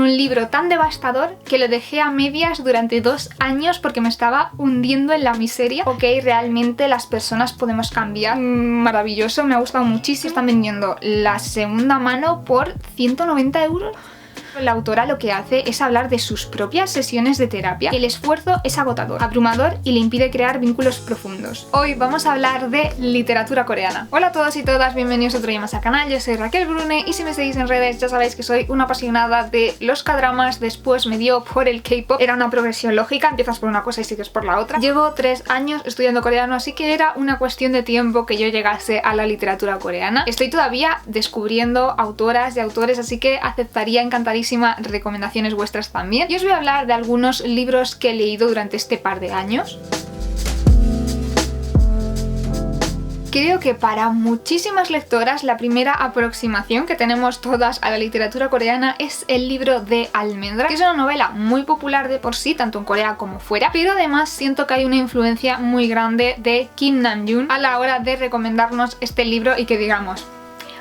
un libro tan devastador que lo dejé a medias durante 2 años porque me estaba hundiendo en la miseria. Ok, realmente las personas podemos cambiar. Maravilloso, me ha gustado muchísimo. Están vendiendo la segunda mano por 190 euros. La autora lo que hace es hablar de sus propias sesiones de terapia. El esfuerzo es agotador, abrumador y le impide crear vínculos profundos. Hoy vamos a hablar de literatura coreana. Hola a todos y todas, bienvenidos otro día más al canal. Yo soy Raquel Brune y si me seguís en redes ya sabéis que soy una apasionada de los K-dramas. Después me dio por el K-pop. Era una progresión lógica, empiezas por una cosa y sigues por la otra. Llevo 3 años estudiando coreano, así que era una cuestión de tiempo que yo llegase a la literatura coreana. Estoy todavía descubriendo autoras y autores, así que aceptaría encantadísima recomendaciones vuestras también. Y os voy a hablar de algunos libros que he leído durante este par de años. Creo que para muchísimas lectoras la primera aproximación que tenemos todas a la literatura coreana es el libro de Almendra, que es una novela muy popular de por sí, tanto en Corea como fuera, pero además siento que hay una influencia muy grande de Kim Nam-joon a la hora de recomendarnos este libro y que digamos...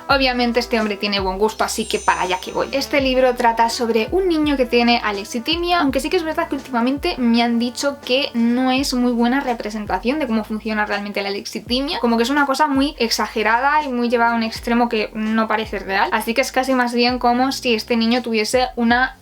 Obviamente este hombre tiene buen gusto, así que para allá que voy. Este libro trata sobre un niño que tiene alexitimia, aunque sí que es verdad que últimamente me han dicho que no es muy buena representación de cómo funciona realmente la alexitimia, como que es una cosa muy exagerada y muy llevada a un extremo que no parece real, así que es casi más bien como si este niño tuviese una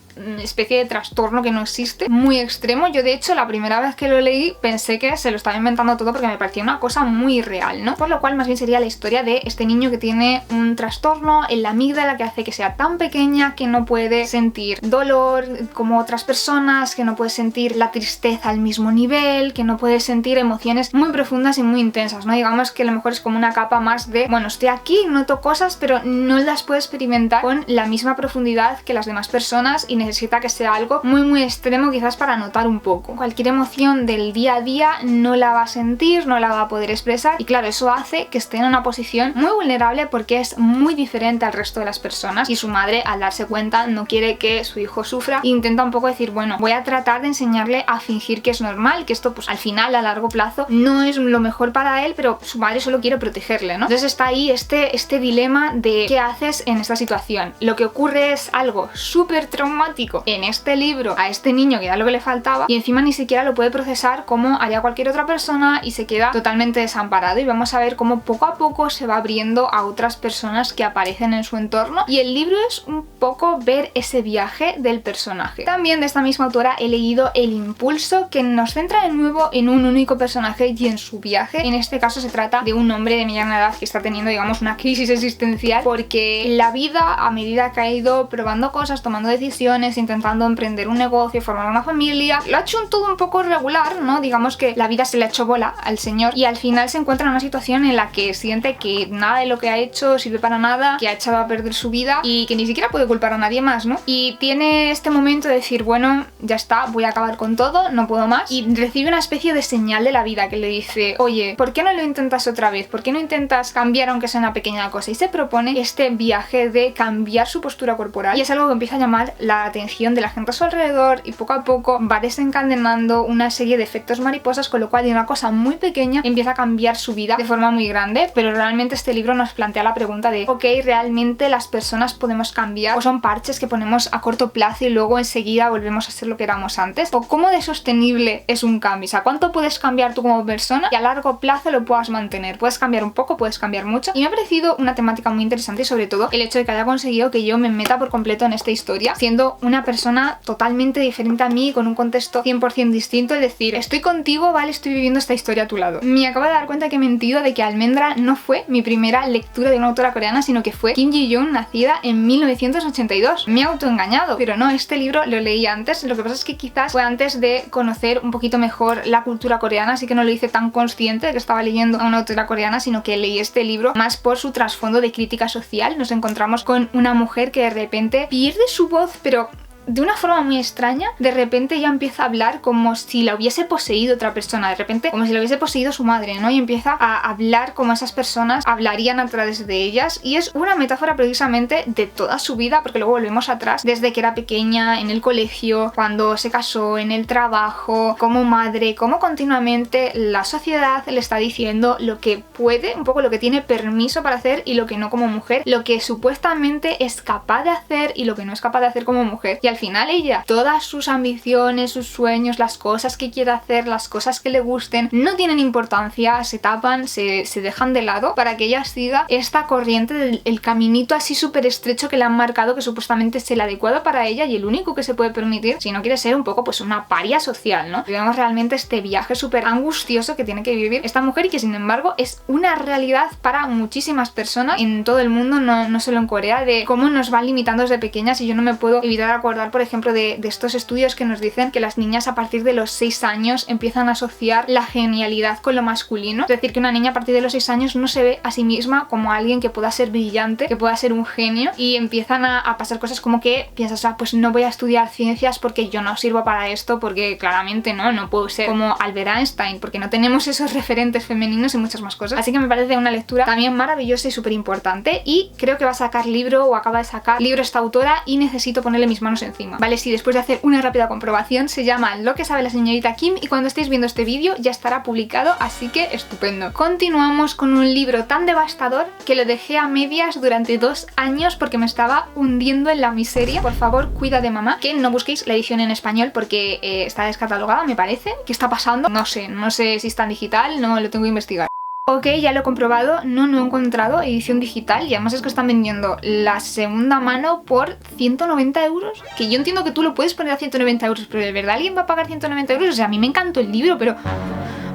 especie de trastorno que no existe, muy extremo. Yo de hecho la primera vez que lo leí pensé que se lo estaba inventando todo porque me parecía una cosa muy real, ¿no? Por lo cual más bien sería la historia de este niño que tiene un trastorno en la amígdala que hace que sea tan pequeña que no puede sentir dolor como otras personas, que no puede sentir la tristeza al mismo nivel, que no puede sentir emociones muy profundas y muy intensas, ¿no? Digamos que a lo mejor es como una capa más de, bueno, estoy aquí, noto cosas, pero no las puedo experimentar con la misma profundidad que las demás personas y necesita que sea algo muy extremo quizás para notar un poco. Cualquier emoción del día a día no la va a sentir, no la va a poder expresar y claro, eso hace que esté en una posición muy vulnerable porque es muy diferente al resto de las personas y su madre al darse cuenta no quiere que su hijo sufra e intenta un poco decir, bueno, voy a tratar de enseñarle a fingir que es normal, que esto pues al final a largo plazo no es lo mejor para él, pero su madre solo quiere protegerle, ¿no? Entonces está ahí este dilema de qué haces en esta situación. Lo que ocurre es algo súper traumático en este libro a este niño que era lo que le faltaba y encima ni siquiera lo puede procesar como haría cualquier otra persona y se queda totalmente desamparado y vamos a ver cómo poco a poco se va abriendo a otras personas que aparecen en su entorno y el libro es un poco ver ese viaje del personaje. También de esta misma autora he leído El Impulso, que nos centra de nuevo en un único personaje y en su viaje. En este caso se trata de un hombre de mediana edad que está teniendo digamos una crisis existencial porque la vida a medida que ha ido probando cosas, tomando decisiones, intentando emprender un negocio, formar una familia, lo ha hecho todo un poco regular, ¿no? Digamos que la vida se le ha hecho bola al señor y al final se encuentra en una situación en la que siente que nada de lo que ha hecho sirve para nada, que ha echado a perder su vida y que ni siquiera puede culpar a nadie más, ¿no? Y tiene este momento de decir, bueno, ya está, voy a acabar con todo, no puedo más, y recibe una especie de señal de la vida que le dice, oye, ¿por qué no lo intentas otra vez? ¿Por qué no intentas cambiar aunque sea una pequeña cosa? Y se propone este viaje de cambiar su postura corporal y es algo que empieza a llamar la atención de la gente a su alrededor y poco a poco va desencadenando una serie de efectos mariposas, con lo cual de una cosa muy pequeña empieza a cambiar su vida de forma muy grande, pero realmente este libro nos plantea la pregunta de, ok, ¿realmente las personas podemos cambiar o son parches que ponemos a corto plazo y luego enseguida volvemos a ser lo que éramos antes? ¿O cómo de sostenible es un cambio? O sea, ¿cuánto puedes cambiar tú como persona y a largo plazo lo puedas mantener? Puedes cambiar un poco, puedes cambiar mucho y me ha parecido una temática muy interesante y sobre todo el hecho de que haya conseguido que yo me meta por completo en esta historia siendo una persona totalmente diferente a mí, con un contexto 100% distinto, es decir, estoy contigo, vale, estoy viviendo esta historia a tu lado. Me acabo de dar cuenta que he mentido de que Almendra no fue mi primera lectura de una autora coreana, sino que fue Kim Ji-yoon, nacida en 1982. Me he autoengañado, pero no, este libro lo leí antes, lo que pasa es que quizás fue antes de conocer un poquito mejor la cultura coreana, así que no lo hice tan consciente de que estaba leyendo a una autora coreana, sino que leí este libro más por su trasfondo de crítica social. Nos encontramos con una mujer que de repente pierde su voz, pero de una forma muy extraña, de repente ya empieza a hablar como si la hubiese poseído otra persona, de repente como si la hubiese poseído su madre, ¿no? Y empieza a hablar como esas personas hablarían a través de ellas, y es una metáfora precisamente de toda su vida, porque luego volvemos atrás, desde que era pequeña, en el colegio, cuando se casó, en el trabajo, como madre, como continuamente la sociedad le está diciendo lo que puede, un poco lo que tiene permiso para hacer y lo que no como mujer, lo que supuestamente es capaz de hacer y lo que no es capaz de hacer como mujer. Y al final ella, todas sus ambiciones, sus sueños, las cosas que quiere hacer, las cosas que le gusten, no tienen importancia, se tapan, se dejan de lado para que ella siga esta corriente del caminito así súper estrecho que le han marcado, que supuestamente es el adecuado para ella y el único que se puede permitir si no quiere ser un poco pues una paria social, ¿no? Y vemos realmente este viaje súper angustioso que tiene que vivir esta mujer y que sin embargo es una realidad para muchísimas personas en todo el mundo, no solo en Corea, de cómo nos van limitando desde pequeñas. Y yo no me puedo evitar acordar, por ejemplo, de estos estudios que nos dicen que las niñas a partir de los 6 años empiezan a asociar la genialidad con lo masculino, es decir, que una niña a partir de los 6 años no se ve a sí misma como alguien que pueda ser brillante, que pueda ser un genio, y empiezan a pasar cosas como que piensas, pues no voy a estudiar ciencias porque yo no sirvo para esto, porque claramente no puedo ser como Albert Einstein, porque no tenemos esos referentes femeninos y muchas más cosas. Así que me parece una lectura también maravillosa y súper importante, y creo que va a sacar libro o acaba de sacar libro esta autora y necesito ponerle mis manos encima. Vale, sí, después de hacer una rápida comprobación, se llama Lo que sabe la señorita Kim y cuando estéis viendo este vídeo ya estará publicado, así que estupendo. Continuamos con un libro tan devastador que lo dejé a medias durante 2 años porque me estaba hundiendo en la miseria. Por favor, cuida de mamá, que no busquéis la edición en español porque está descatalogada, me parece. ¿Qué está pasando? No sé si está en digital, no lo tengo que investigar. Ok, ya lo he comprobado, no he encontrado edición digital y además es que están vendiendo la segunda mano por 190 euros. Que yo entiendo que tú lo puedes poner a 190 euros, pero ¿de verdad alguien va a pagar 190 euros? O sea, a mí me encantó el libro, pero...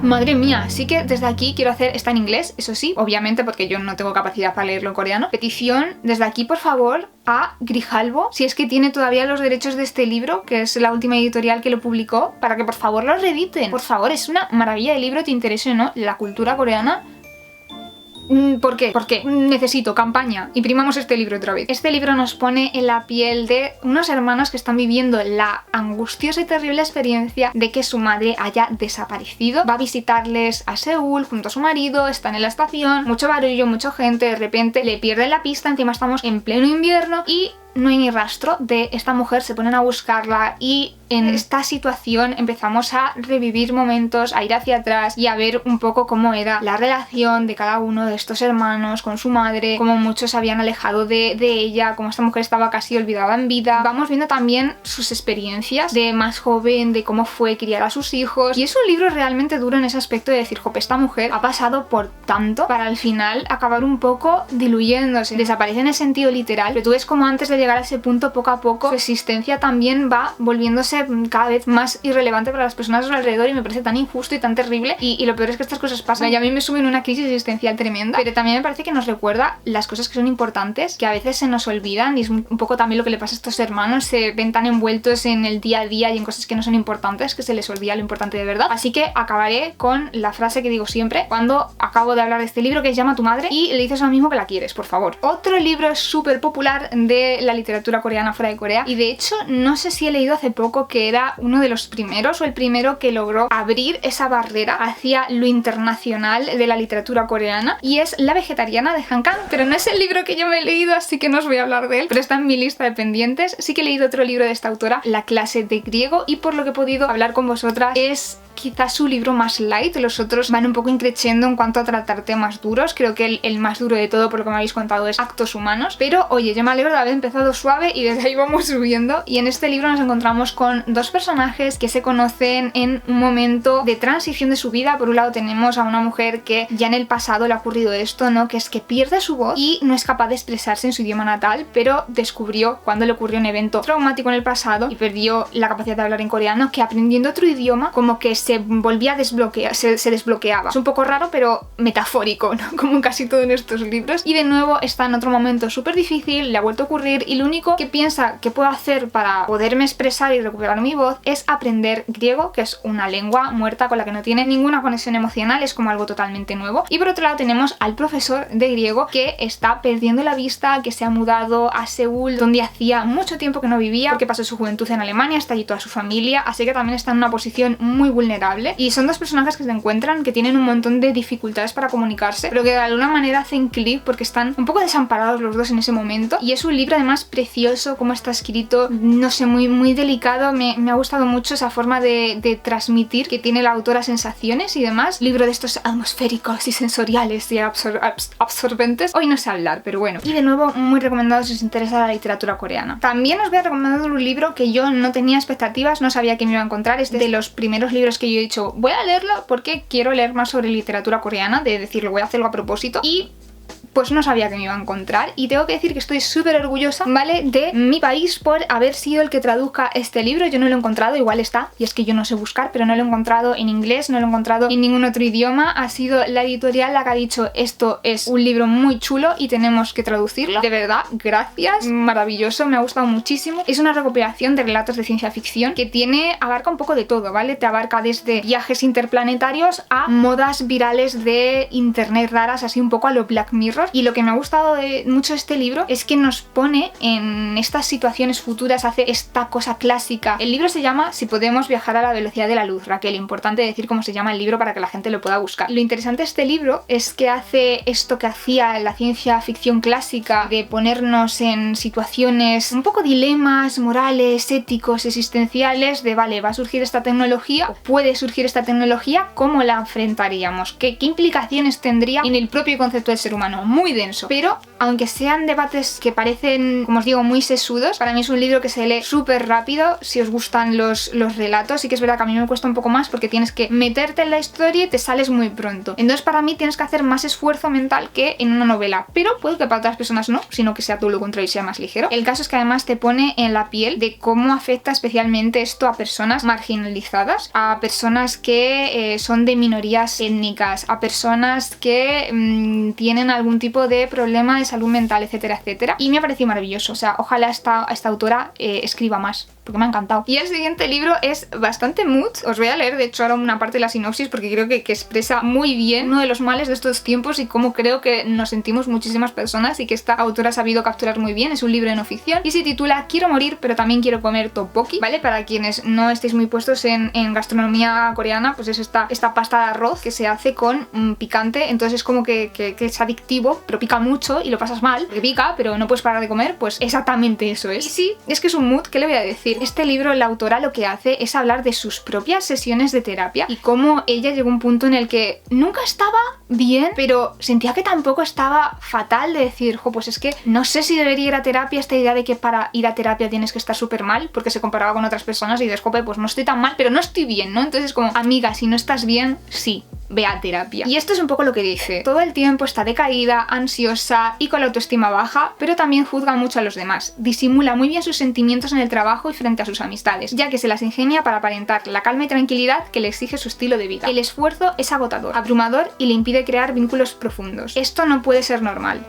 madre mía, así que desde aquí quiero hacer, está en inglés, eso sí, obviamente porque yo no tengo capacidad para leerlo en coreano. Petición desde aquí, por favor, a Grijalbo, si es que tiene todavía los derechos de este libro, que es la última editorial que lo publicó, para que por favor lo reediten. Por favor, es una maravilla de libro, te interese o no la cultura coreana. ¿Por qué? ¿Por qué? Necesito campaña. Imprimamos este libro otra vez. Este libro nos pone en la piel de unos hermanos que están viviendo la angustiosa y terrible experiencia de que su madre haya desaparecido. Va a visitarles a Seúl junto a su marido, están en la estación, mucho barullo, mucha gente, de repente le pierden la pista, encima estamos en pleno invierno y no hay ni rastro de esta mujer, se ponen a buscarla y en esta situación empezamos a revivir momentos, a ir hacia atrás y a ver un poco cómo era la relación de cada uno de estos hermanos con su madre, cómo muchos se habían alejado de ella, cómo esta mujer estaba casi olvidada en vida. Vamos viendo también sus experiencias de más joven, de cómo fue criar a sus hijos, y es un libro realmente duro en ese aspecto de decir, jope, esta mujer ha pasado por tanto para al final acabar un poco diluyéndose, desaparece en el sentido literal, pero tú ves como antes de llegar a ese punto, poco a poco su existencia también va volviéndose cada vez más irrelevante para las personas a su alrededor, y me parece tan injusto y tan terrible, y lo peor es que estas cosas pasan y a mí me suben una crisis existencial tremenda, pero también me parece que nos recuerda las cosas que son importantes, que a veces se nos olvidan, y es un poco también lo que le pasa a estos hermanos, se ven tan envueltos en el día a día y en cosas que no son importantes que se les olvida lo importante de verdad. Así que acabaré con la frase que digo siempre cuando acabo de hablar de este libro, que es llama a tu madre y le dices lo mismo que la quieres, por favor. Otro libro súper popular de la literatura coreana fuera de Corea, y de hecho no sé si he leído hace poco que era uno de los primeros o el primero que logró abrir esa barrera hacia lo internacional de la literatura coreana, y es La vegetariana de Han Kang, pero no es el libro que yo me he leído, así que no os voy a hablar de él, pero está en mi lista de pendientes. Sí que he leído otro libro de esta autora, La clase de griego, y por lo que he podido hablar con vosotras es quizás su libro más light. Los otros van un poco increciendo en cuanto a tratar temas duros. Creo que el más duro de todo, por lo que me habéis contado, es Actos humanos, pero oye, yo me alegro de haber empezado suave y desde ahí vamos subiendo. Y en este libro nos encontramos con dos personajes que se conocen en un momento de transición de su vida. Por un lado tenemos a una mujer que ya en el pasado le ha ocurrido esto, ¿no? Que es que pierde su voz y no es capaz de expresarse en su idioma natal, pero descubrió cuando le ocurrió un evento traumático en el pasado y perdió la capacidad de hablar en coreano, que aprendiendo otro idioma como que se volvía a desbloquear, se desbloqueaba. Es un poco raro, pero metafórico, ¿no? Como en casi todo en estos libros. Y de nuevo está en otro momento súper difícil, le ha vuelto a ocurrir, y lo único que piensa que puedo hacer para poderme expresar y recuperar mi voz es aprender griego, que es una lengua muerta con la que no tiene ninguna conexión emocional, es como algo totalmente nuevo. Y por otro lado tenemos al profesor de griego que está perdiendo la vista, que se ha mudado a Seúl, donde hacía mucho tiempo que no vivía, porque pasó su juventud en Alemania, está allí toda su familia, así que también está en una posición muy vulnerable. Y son dos personajes que se encuentran, que tienen un montón de dificultades para comunicarse, pero que de alguna manera hacen clic porque están un poco desamparados los dos en ese momento. Y es un libro además es precioso, cómo está escrito, no sé, muy delicado. Me ha gustado mucho esa forma de transmitir que tiene la autora, sensaciones y demás. Libro de estos atmosféricos y sensoriales y absorbentes. Hoy no sé hablar, pero bueno. Y de nuevo, muy recomendado si os interesa la literatura coreana. También os voy a recomendar un libro que yo no tenía expectativas, no sabía que me iba a encontrar. Es de los primeros libros que yo he dicho, voy a leerlo porque quiero leer más sobre literatura coreana, de decirlo, voy a hacerlo a propósito. Y pues no sabía que me iba a encontrar, y tengo que decir que estoy súper orgullosa, ¿vale?, de mi país por haber sido el que traduzca este libro. Yo no lo he encontrado, igual está, y es que yo no sé buscar, pero no lo he encontrado en inglés, no lo he encontrado en ningún otro idioma. Ha sido la editorial la que ha dicho, esto es un libro muy chulo y tenemos que traducirlo. De verdad, gracias, maravilloso, me ha gustado muchísimo. Es una recopilación de relatos de ciencia ficción que abarca un poco de todo, ¿vale? Te abarca desde viajes interplanetarios a modas virales de internet raras, así un poco a lo Black Mirror. Y lo que me ha gustado mucho de este libro es que nos pone en estas situaciones futuras, hace esta cosa clásica. El libro se llama Si podemos viajar a la velocidad de la luz, Raquel, importante decir cómo se llama el libro para que la gente lo pueda buscar. Lo interesante de este libro es que hace esto que hacía la ciencia ficción clásica, de ponernos en situaciones un poco dilemas morales, éticos, existenciales, de vale, va a surgir esta tecnología, o puede surgir esta tecnología, ¿cómo la enfrentaríamos? ¿Qué implicaciones tendría en el propio concepto del ser humano? Muy denso, pero aunque sean debates que parecen, como os digo, muy sesudos, para mí es un libro que se lee súper rápido si os gustan los relatos. Sí que es verdad que a mí me cuesta un poco más porque tienes que meterte en la historia y te sales muy pronto. Entonces para mí tienes que hacer más esfuerzo mental que en una novela, pero puede que para otras personas no, sino que sea todo lo contrario y sea más ligero. El caso es que además te pone en la piel de cómo afecta especialmente esto a personas marginalizadas, a personas que son de minorías étnicas, a personas que tienen algún tipo de problema de salud mental, etcétera, etcétera. Y me ha parecido maravilloso. O sea, ojalá esta autora escriba más, porque me ha encantado. Y el siguiente libro es bastante mood. Os voy a leer, de hecho, ahora una parte de la sinopsis porque creo que expresa muy bien uno de los males de estos tiempos y cómo creo que nos sentimos muchísimas personas y que esta autora ha sabido capturar muy bien. Es un libro de no ficción y se titula Quiero morir, pero también quiero comer tteokbokki, ¿vale? Para quienes no estéis muy puestos en gastronomía coreana, pues es esta pasta de arroz que se hace con picante. Entonces es como que es adictivo, pero pica mucho y lo pasas mal, porque pica, pero no puedes parar de comer. Pues exactamente eso es. Y sí, es que es un mood, ¿qué le voy a decir? Este libro, la autora lo que hace es hablar de sus propias sesiones de terapia y cómo ella llegó a un punto en el que nunca estaba bien, pero sentía que tampoco estaba fatal, de decir, jo, pues es que no sé si debería ir a terapia. Esta idea de que para ir a terapia tienes que estar súper mal, porque se comparaba con otras personas y dices, jope, pues no estoy tan mal, pero no estoy bien, ¿no? Entonces como, amiga, si no estás bien, sí, ve a terapia. Y esto es un poco lo que dice. Todo el tiempo está decaída, ansiosa y con la autoestima baja, pero también juzga mucho a los demás. Disimula muy bien sus sentimientos en el trabajo y frente a sus amistades, ya que se las ingenia para aparentar la calma y tranquilidad que le exige su estilo de vida. El esfuerzo es agotador, abrumador y le impide crear vínculos profundos. Esto no puede ser normal.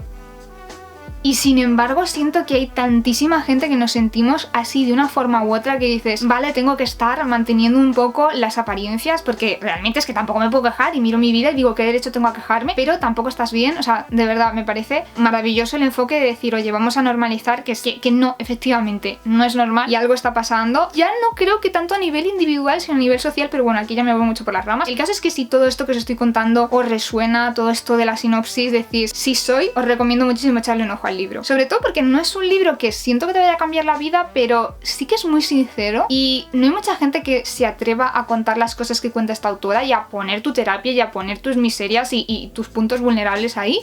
Y sin embargo siento que hay tantísima gente que nos sentimos así de una forma u otra, que dices, vale, tengo que estar manteniendo un poco las apariencias porque realmente es que tampoco me puedo quejar y miro mi vida y digo, ¿qué derecho tengo a quejarme? Pero tampoco estás bien. O sea, de verdad me parece maravilloso el enfoque de decir, oye, vamos a normalizar que no, efectivamente, no es normal y algo está pasando. Ya no creo que tanto a nivel individual sino a nivel social, pero bueno, aquí ya me voy mucho por las ramas. El caso es que si todo esto que os estoy contando os resuena, todo esto de la sinopsis, decís, sí soy, os recomiendo muchísimo echarle un ojo al libro. Sobre todo porque no es un libro que siento que te vaya a cambiar la vida, pero sí que es muy sincero y no hay mucha gente que se atreva a contar las cosas que cuenta esta autora y a poner tu terapia y a poner tus miserias y tus puntos vulnerables ahí.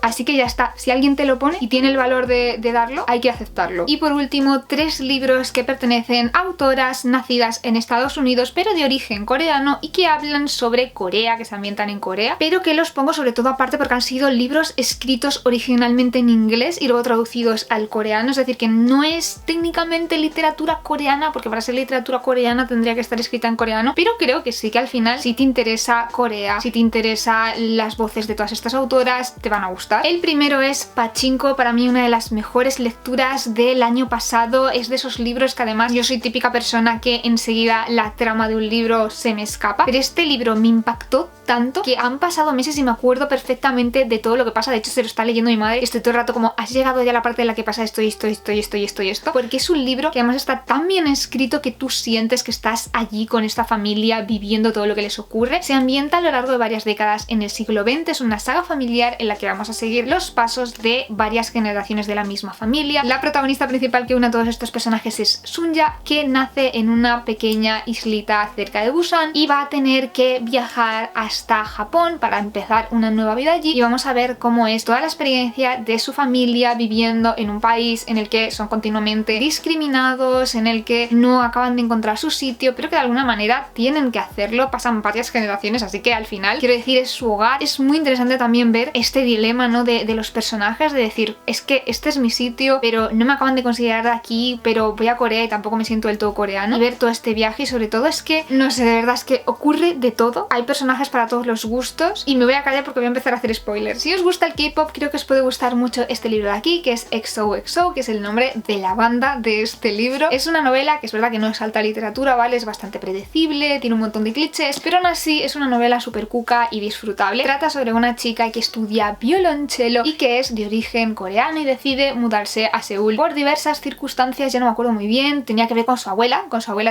Así que ya está, si alguien te lo pone y tiene el valor de darlo, hay que aceptarlo. Y por último, 3 libros que pertenecen a autoras nacidas en Estados Unidos pero de origen coreano y que hablan sobre Corea, que se ambientan en Corea, pero que los pongo sobre todo aparte porque han sido libros escritos originalmente en inglés y luego traducidos al coreano, es decir, que no es técnicamente literatura coreana, porque para ser literatura coreana tendría que estar escrita en coreano, pero creo que sí, que al final, si te interesa Corea, si te interesa las voces de todas estas autoras, te van a gustar. El primero es Pachinko, para mí una de las mejores lecturas del año pasado. Es de esos libros que además yo soy típica persona que enseguida la trama de un libro se me escapa, pero este libro me impactó tanto que han pasado meses y me acuerdo perfectamente de todo lo que pasa. De hecho se lo está leyendo mi madre y estoy todo el rato como, has llegado ya a la parte en la que pasa esto y esto y esto y esto y esto y esto, porque es un libro que además está tan bien escrito que tú sientes que estás allí con esta familia viviendo todo lo que les ocurre. Se ambienta a lo largo de varias décadas en el siglo XX, es una saga familiar en la que vamos a seguir los pasos de varias generaciones de la misma familia. La protagonista principal que une a todos estos personajes es Sunya, que nace en una pequeña islita cerca de Busan y va a tener que viajar hasta Japón para empezar una nueva vida allí, y vamos a ver cómo es toda la experiencia de su familia viviendo en un país en el que son continuamente discriminados, en el que no acaban de encontrar su sitio, pero que de alguna manera tienen que hacerlo. Pasan varias generaciones, así que al final, quiero decir, es su hogar. Es muy interesante también ver este dilema, ¿no? de los personajes, de decir, es que este es mi sitio, pero no me acaban de considerar de aquí, pero voy a Corea y tampoco me siento del todo coreano. Y ver todo este viaje, y sobre todo es que, no sé, de verdad es que ocurre de todo. Hay personajes para todos los gustos, y me voy a callar porque voy a empezar a hacer spoilers. Si os gusta el K-pop, creo que os puede gustar mucho este libro de aquí, que es XOXO, que es el nombre de la banda de este libro. Es una novela que es verdad que no es alta literatura, ¿vale? Es bastante predecible, tiene un montón de clichés, pero aún así es una novela súper cuca y disfrutable. Trata sobre una chica que estudia violonchelo y que es de origen coreano y decide mudarse a Seúl por diversas circunstancias, ya no me acuerdo muy bien, tenía que ver con su abuela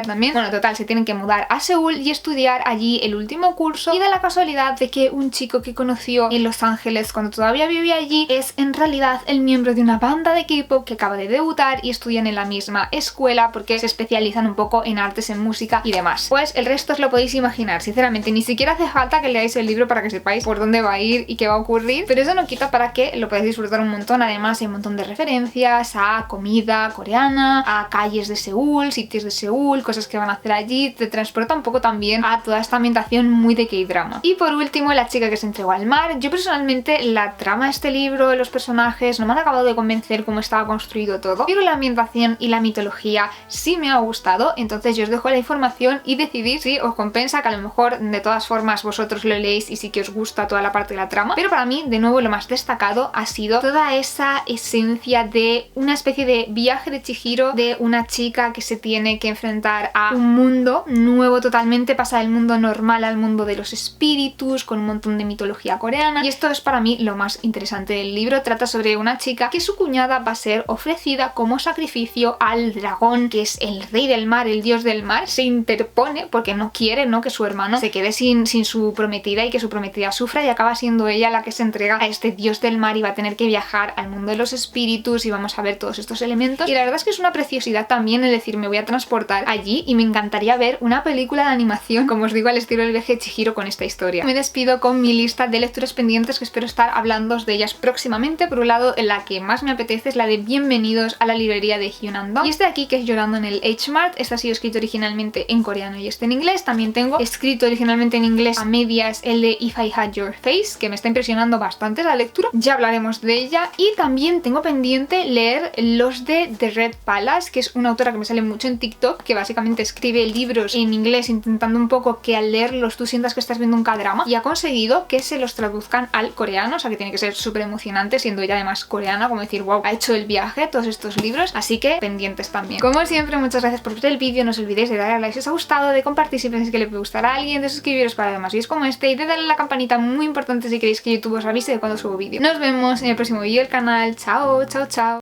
también. Bueno, total, se tienen que mudar a Seúl y estudiar allí el último curso, y da la casualidad de que un chico que conoció en Los Ángeles cuando todavía vivía allí es en realidad el miembro de una banda de K-pop que acaba de debutar y estudian en la misma escuela porque se especializan un poco en artes, en música y demás. Pues el resto os lo podéis imaginar, sinceramente, ni siquiera hace falta que leáis el libro para que sepáis por dónde va a ir y qué va a ocurrir, pero eso no quita para que lo podáis disfrutar un montón. Además hay un montón de referencias a comida coreana, a calles de Seúl, sitios de Seúl, cosas que van a hacer allí, te transporta un poco también a toda esta ambientación muy de K-drama. Y por último, La chica que se entregó al mar. Yo personalmente la trama de este libro, los personajes, no me han acabado de convencer cómo estaba construido todo, pero la ambientación y la mitología sí me ha gustado, entonces yo os dejo la información y decidid si os compensa, que a lo mejor de todas formas vosotros lo leéis y sí que os gusta toda la parte de la trama. Pero para mí, de nuevo, lo más destacado ha sido toda esa esencia de una especie de viaje de Chihiro, de una chica que se tiene que enfrentar a un mundo nuevo totalmente, pasa del mundo normal al mundo de los espíritus, con un montón de mitología coreana, y esto es para mí lo más interesante del libro. Trata sobre una chica que su cuñada va a ser ofrecida como sacrificio al dragón, que es el rey del mar, el dios del mar. Se interpone porque no quiere, ¿no?, que su hermano se quede sin su prometida y que su prometida sufra, y acaba siendo ella la que se entrega a este dios del mar y va a tener que viajar al mundo de los espíritus, y vamos a ver todos estos elementos. Y la verdad es que es una preciosidad también el decir, me voy a transportar allí, y me encantaría ver una película de animación, como os digo, al estilo del viaje de Chihiro con esta historia. Me despido con mi lista de lecturas pendientes, que espero estar hablándoos de ellas próximamente. Por un lado, la que más me apetece es la de Bienvenidos a la librería de Hyunandong, y este de aquí, que es Llorando en el H-Mart. Este ha sido escrito originalmente en coreano y este en inglés. También tengo escrito originalmente en inglés a medias el de If I Had Your Face, que me está impresionando bastante la lectura, ya hablaremos de ella. Y también tengo pendiente leer los de The Red Palace, que es una autora que me sale mucho en TikTok, que básicamente escribe libros en inglés intentando un poco que al leerlos tú sientas que estás viendo un K-drama, y ha conseguido que se los traduzcan al coreano, o sea que tiene que ser súper emocionante, siendo ella además coreana, como decir, wow, ha hecho el viaje, todos estos libros, así que pendientes también. Como siempre, muchas gracias por ver el vídeo, no os olvidéis de darle a like si os ha gustado, de compartir si pensáis que le puede gustar a alguien, de suscribiros para ver más vídeos como este, y de darle a la campanita, muy importante si queréis que YouTube os avise de cuando subo vídeo. Nos vemos en el próximo vídeo del canal. Chao, chao, chao.